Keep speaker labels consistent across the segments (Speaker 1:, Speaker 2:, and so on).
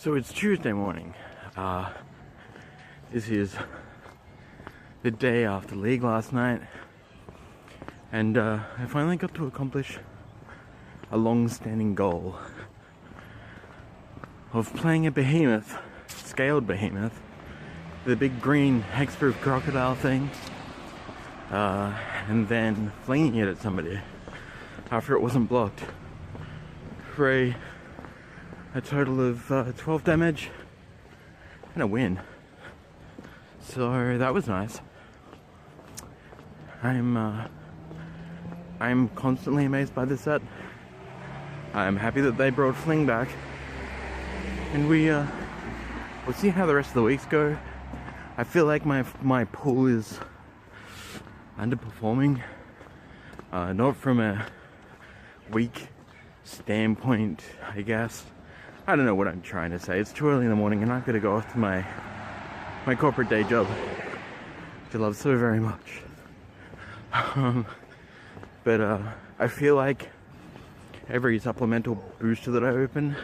Speaker 1: So it's Tuesday morning. This is the day after league last night, and I finally got to accomplish a long-standing goal of playing a behemoth, scaled behemoth, the big green hexproof crocodile thing, and then flinging it at somebody after it wasn't blocked for a total of 12 damage and a win. So that was nice. I'm constantly amazed by this set. I'm happy that they brought Fling back, and we'll see how the rest of the weeks go. I feel like my pool is underperforming, not from a weak standpoint, I guess. I don't know what I'm trying to say. It's too early in the morning and I've got to go off to my corporate day job, which I love so very much. But I feel like every supplemental booster that I open,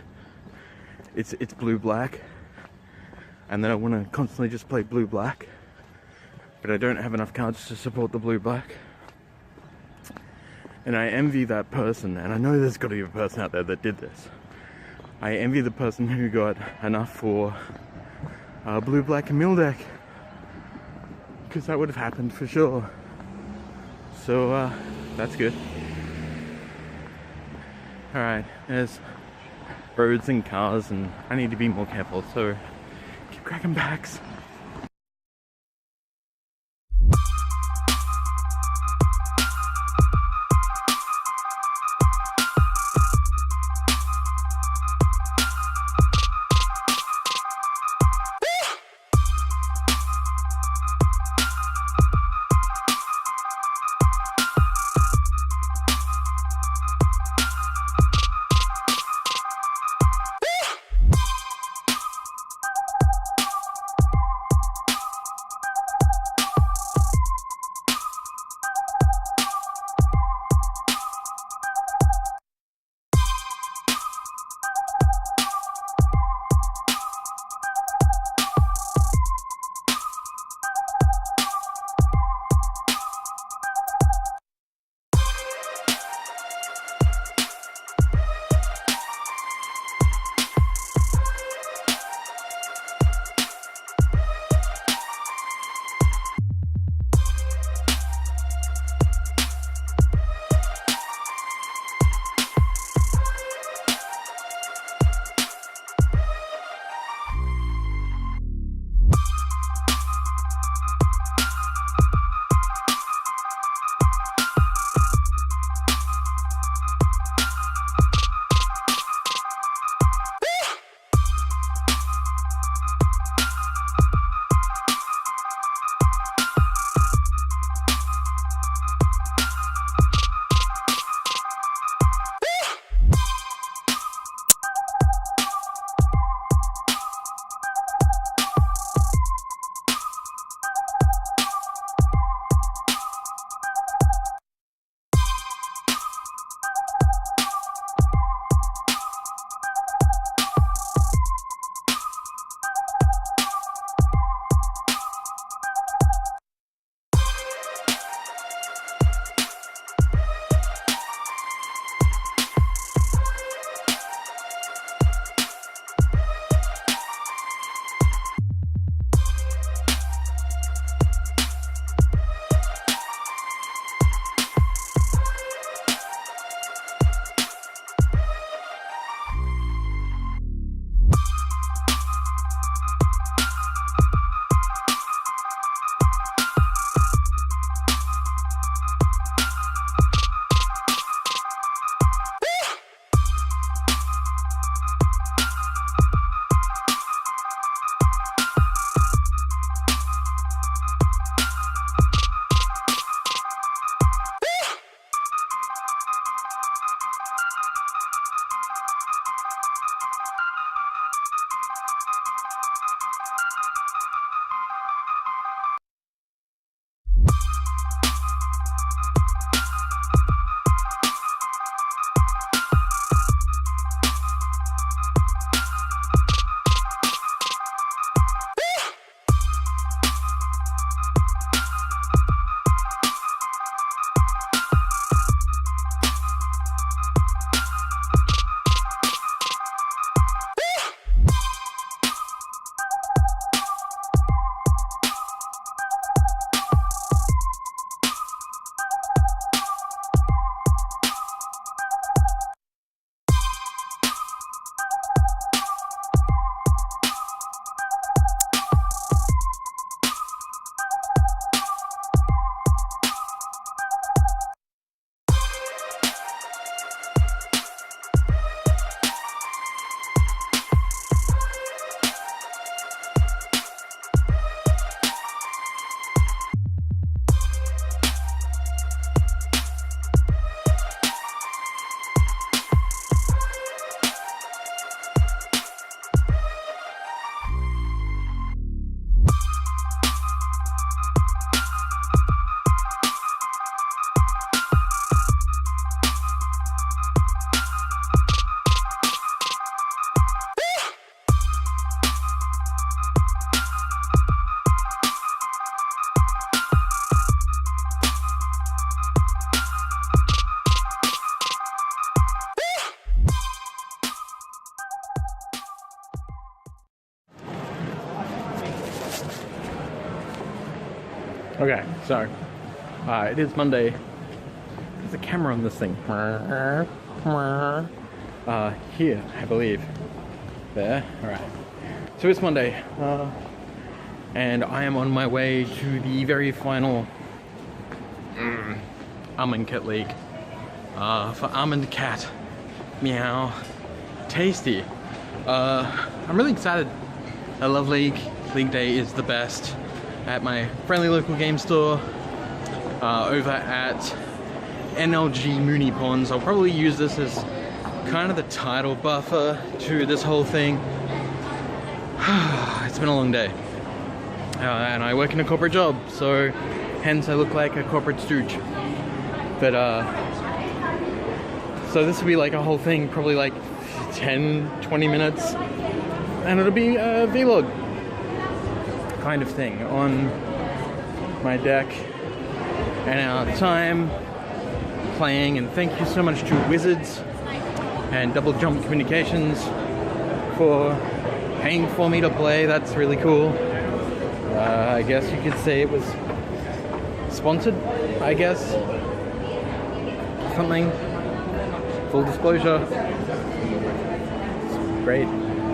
Speaker 1: it's blue-black, and then I want to constantly just play blue-black, but I don't have enough cards to support the blue-black. And I envy that person, and I know there's got to be a person out there that did this. I envy the person who got enough for blue-black mill deck, because that would have happened for sure. So that's good. Alright, there's roads and cars, and I need to be more careful, so keep cracking backs. Okay, so it is Monday. There's a camera on this thing. Here, I believe. There. Alright. So it's Monday. And I am on my way to the very final Amonkhet League. For Almond Cat. Meow. Tasty. I'm really excited. I love League. League Day is the best. At my friendly local game store. Over at FLGS Moonee Ponds. I'll probably use this as kind of the title buffer to this whole thing. It's been a long day. And I work in a corporate job, so hence I look like a corporate stooge. But so this will be like a whole thing, probably like 10-20 minutes, and it'll be a vlog kind of thing on my deck and our time playing. And thank you so much to Wizards and Double Jump Communications for paying for me to play. That's really cool. I guess you could say it was sponsored, I guess. Something. Full disclosure. It's great.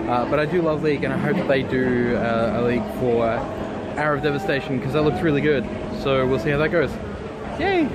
Speaker 1: But I do love League, and I hope that they do a League for Hour of Devastation, because that looks really good. So we'll see how that goes. Yay!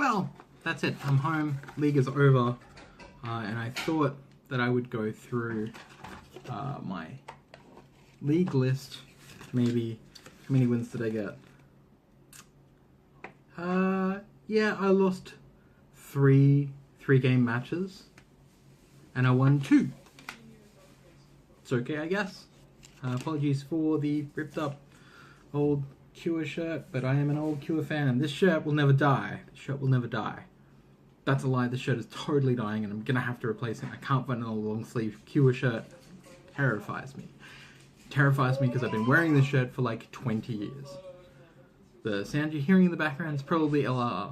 Speaker 2: well, that's it. I'm home. League is over. And I thought that I would go through my league list. Maybe, how many wins did I get? Yeah, I lost three game matches. And I won 2. It's okay, I guess. Apologies for the ripped up old Cure shirt, but I am an old Cure fan, and this shirt will never die. This shirt will never die. That's a lie, this shirt is totally dying, and I'm gonna have to replace it. I can't find another long sleeve Cure shirt. Terrifies me. Terrifies me because I've been wearing this shirt for like 20 years. The sound you're hearing in the background is probably LRR.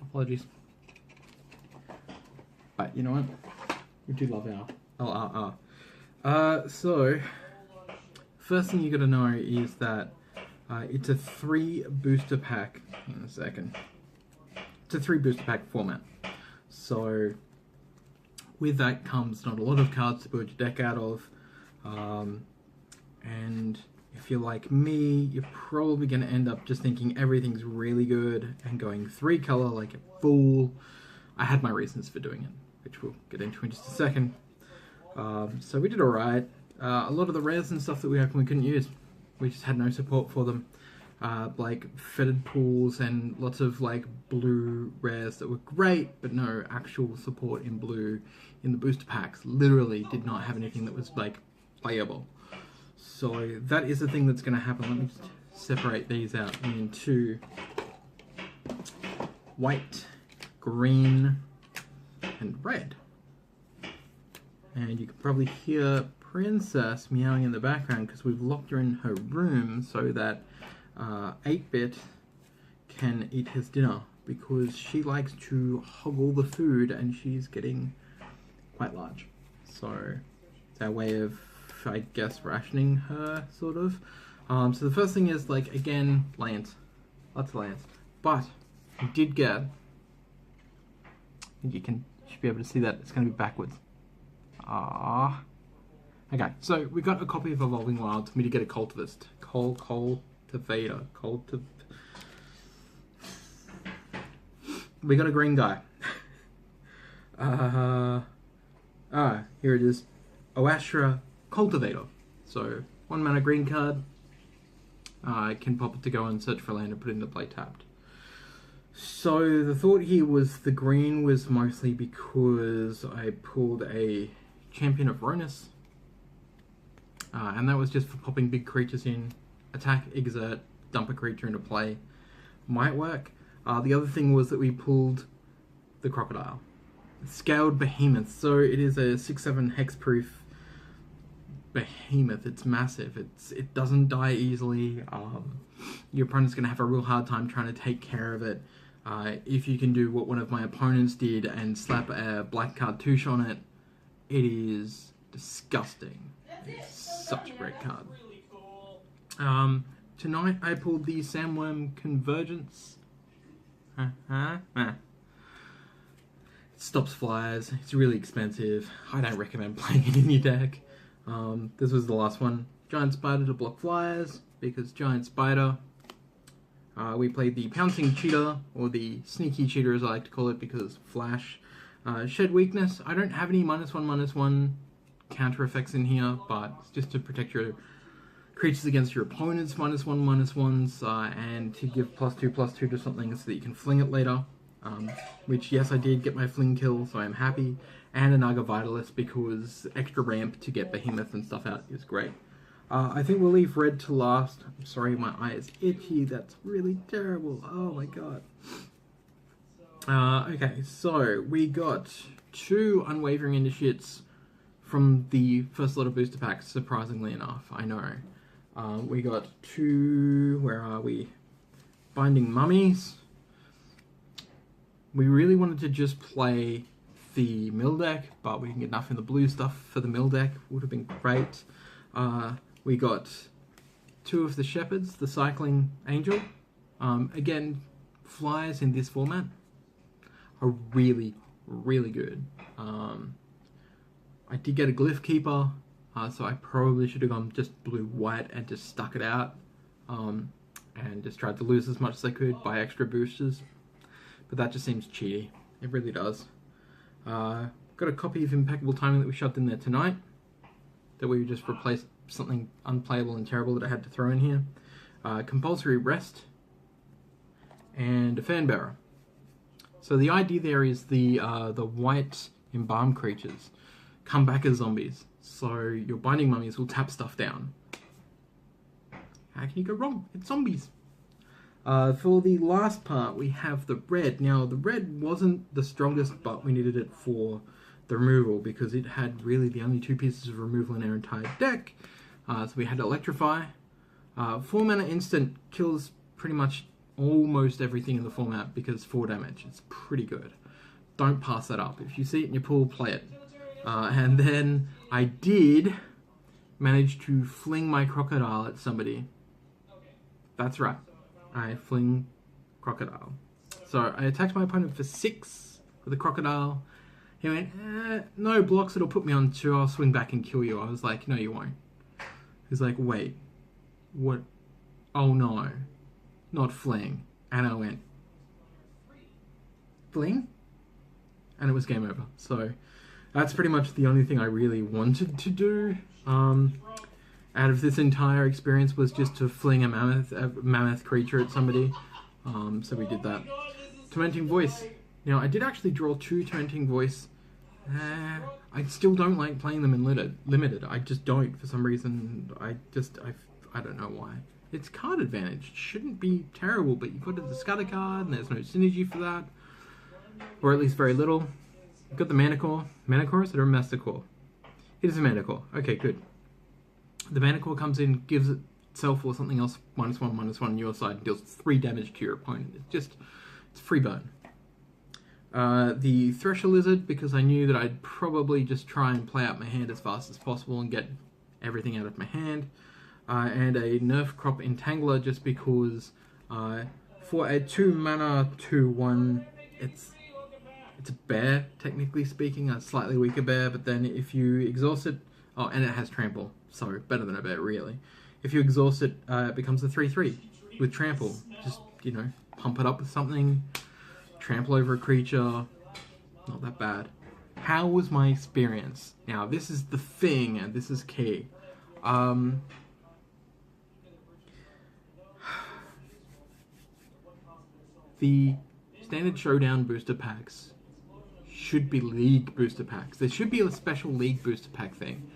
Speaker 2: Apologies. But you know what? We do love our LRR. So, first thing you gotta know is that it's a 3 booster pack. In a second. It's a 3 booster pack format. So, with that comes not a lot of cards to build your deck out of. And if you're like me, you're probably going to end up just thinking everything's really good and going 3 color like a fool. I had my reasons for doing it, which we'll get into in just a second. So we did alright. A lot of the rares and stuff that we opened we couldn't use. We just had no support for them. Like fetid pools and lots of like blue rares that were great, but no actual support in blue in the booster packs. Literally did not have anything that was like playable. So that is the thing that's going to happen. Let me just separate these out into white, green, and red. And you can probably hear Princess meowing in the background because we've locked her in her room so that 8-Bit can eat his dinner because she likes to hog all the food and she's getting quite large. So it's our way of, I guess, rationing her, sort of. So the first thing is, like, again, lands. Lots of lands. But we did get, I think you should be able to see that it's going to be backwards. Okay, so we got a copy of Evolving Wilds for me to get a cultivist. Cultivator. We got a green guy. Here it is. Oashra Cultivator. So, 1 mana green card. I can pop it to go and search for land and put it into play tapped. So, the thought here was the green was mostly because I pulled a Champion of Ronus. And that was just for popping big creatures in. Attack, exert, dump a creature into play. Might work. The other thing was that we pulled the Crocodile. Scaled Behemoth. So it is a 6/7 hexproof behemoth. It's massive. It doesn't die easily. Your opponent's going to have a real hard time trying to take care of it. If you can do what one of my opponents did and slap a black cartouche on it, it is disgusting. It's such a great card. Tonight I pulled the Sandworm Convergence. It stops flyers. It's really expensive. I don't recommend playing it in your deck. This was the last one. Giant Spider to block flyers, because Giant Spider. We played the Pouncing Cheetah, or the Sneaky Cheetah as I like to call it, because Flash. Shed Weakness. I don't have any -1/-1 counter effects in here, but it's just to protect your creatures against your opponent's -1/-1s, and to give +2/+2 to something so that you can fling it later. Which, yes, I did get my fling kill, so I'm happy. And a Naga Vitalist, because extra ramp to get Behemoth and stuff out is great. I think we'll leave red to last. I'm sorry, my eye is itchy. That's really terrible. Oh my god. Okay, so we got 2 Unwavering Initiates from the first lot of booster packs, surprisingly enough, I know. We got 2, where are we? Binding Mummies. We really wanted to just play the mill deck, but we didn't get enough in the blue stuff for the mill deck. Would have been great. We got 2 of the Shepherds, the Cycling Angel. Again, flyers in this format are really, really good. I did get a Glyph Keeper, so I probably should have gone just blue-white and just stuck it out, and just tried to lose as much as I could by extra boosters. but that just seems cheaty. It really does. Got a copy of Impeccable Timing that we shoved in there tonight, that we just replaced something unplayable and terrible that I had to throw in here. Compulsory Rest, and a Fan Bearer. So the idea there is the white embalmed creatures come back as zombies. So your binding mummies will tap stuff down. How can you go wrong? It's zombies. For the last part, we have the red. Now, the red wasn't the strongest, but we needed it for the removal because it had really the only 2 pieces of removal in our entire deck. So we had Electrify. 4 mana instant kills pretty much almost everything in the format because 4 damage. It's pretty good. Don't pass that up. If you see it in your pool, play it. And then I did manage to fling my Crocodile at somebody. That's right. I fling Crocodile. So I attacked my opponent for 6 with a Crocodile. He went, no blocks, it'll put me on 2, I'll swing back and kill you. I was like, no you won't. He's like, wait, what? Oh no, not fling. And I went, fling? And it was game over. So that's pretty much the only thing I really wanted to do out of this entire experience, was just to fling a mammoth creature at somebody. So we did that. Tormenting Voice. Now I did actually draw 2 Tormenting Voice. I still don't like playing them in limited. I just don't, for some reason. I don't know why. It's card advantage. It shouldn't be terrible, but you've got to discard a card, and there's no synergy for that. Or at least very little. You've got the Manicore. Manicore, is it or Masticore? It is a Manicore. Okay, good. The Manicore comes in, gives itself or something else -1/-1 on your side, and deals 3 damage to your opponent. It's free burn. The Thresher Lizard, because I knew that I'd probably just try and play out my hand as fast as possible and get everything out of my hand. And a Nerf Crop Entangler, just because for a 2 mana 2/1, it's a bear, technically speaking, a slightly weaker bear, but then if you exhaust it, oh, and it has Trample, so better than a bear, really. If you exhaust it, it becomes a 3/3 with Trample. Just, you know, pump it up with something, trample over a creature, not that bad. How was my experience? Now, this is the thing, and this is key. The standard Showdown booster packs should be League booster packs. There should be a special League booster pack thing.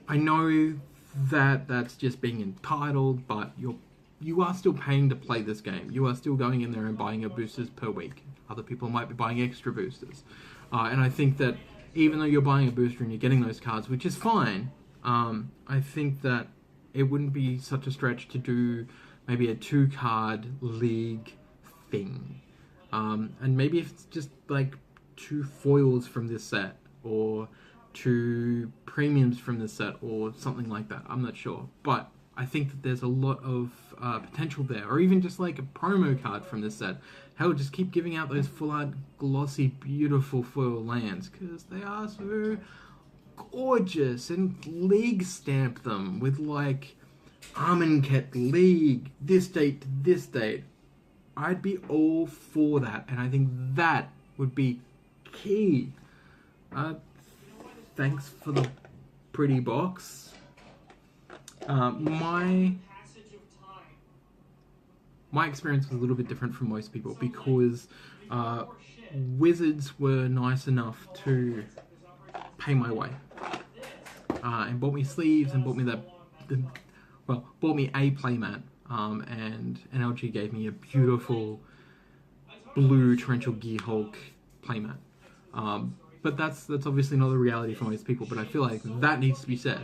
Speaker 2: I know that that's just being entitled, but you are still paying to play this game. You are still going in there and buying your boosters per week. Other people might be buying extra boosters. And I think that even though you're buying a booster and you're getting those cards, which is fine, I think that it wouldn't be such a stretch to do maybe a 2-card League thing. And maybe if it's just like 2 foils from this set, or 2 premiums from this set, or something like that. I'm not sure. But I think that there's a lot of potential there. Or even just like a promo card from this set. Hell, just keep giving out those full art, glossy, beautiful foil lands, because they are so gorgeous, and League stamp them with like Amonkhet League, this date to this date. I'd be all for that, and I think that would be key. Thanks for the pretty box. My experience was a little bit different from most people, because Wizards were nice enough to pay my way, and bought me sleeves and bought me bought me a playmat. And NLG gave me a beautiful blue Torrential Gearhulk playmat. But that's obviously not the reality for most people, but I feel like that needs to be said.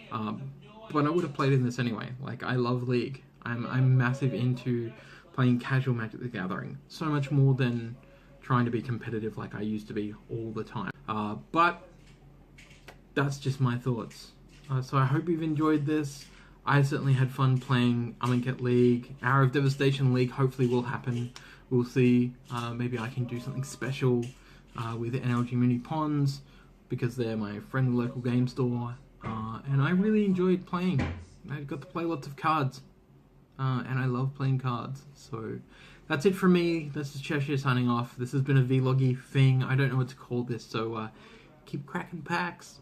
Speaker 2: But I would have played in this anyway. Like, I love League. I'm massive into playing casual Magic the Gathering. So much more than trying to be competitive like I used to be all the time. But that's just my thoughts. So I hope you've enjoyed this. I certainly had fun playing Amonkhet League. Hour of Devastation League hopefully will happen. We'll see. Maybe I can do something special with NLG Moonee Ponds, because they're my friendly local game store. And I really enjoyed playing. I got to play lots of cards. and I love playing cards. So that's it from me. This is Cheshire signing off. This has been a VLOGY thing. I don't know what to call this, so keep cracking packs.